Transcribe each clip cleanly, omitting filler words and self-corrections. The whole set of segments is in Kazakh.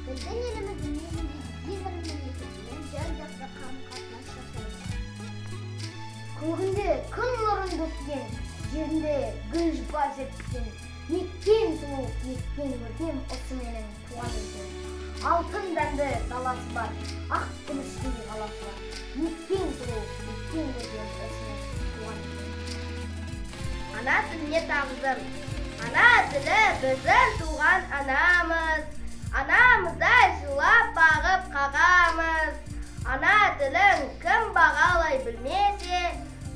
Біздің еліміздің негізінде кейбір мемлекеттермен жан-жақты қарым-қатынас жасайды. Көгінде күн нұрын төккен, жерінде гүл жұпар жеткен, неткен сұлу, неткен көркем осы менің туған жерім. Алтын дәнді даласы бар, ақ күмістей қаласы бар. Неткен сұлу, неткен көркем осы менің туған жерім. Ана тіліне тағзым. Ана тілі біздің туған анамыз. Анамыздай жылап бағып қағамыз. Ана тілін кім бағалай білмесе,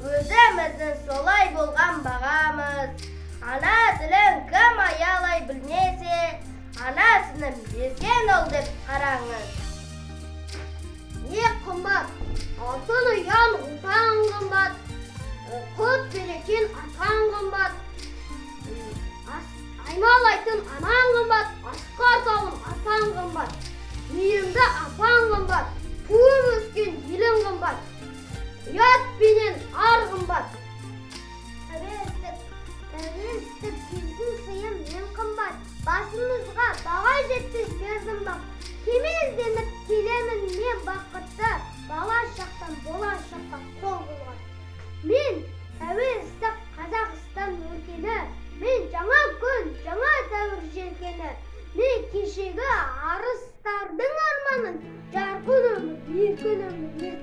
өзіміздің солай болған бағамыз. Ана тілін кім аялай білмесе, анасының безген ол деп қараңыз. Не қымбат, алтын ұян ұлпан қымбат, құт берекен атқан қымбат, аймалайтын анан қымбат, асқар тауын атан қымбат, мейірімді апан қымбат, туып өскен елің қымбат, ұят пенен ар қымбат. Тәуелсіздік біздің сыйым мен қымбат, басымызға баға жетпес бердім бақ. Кемелденіп келемін мен бақытты, бала шақтан болашаққа қол бұлған. Мен тәуелсіздік Қазақстан өлкені, мен жаңа күн, жаңа дәуір желкені, мен кешегі арыстардың арманын, жарқын өмір, еркін өмір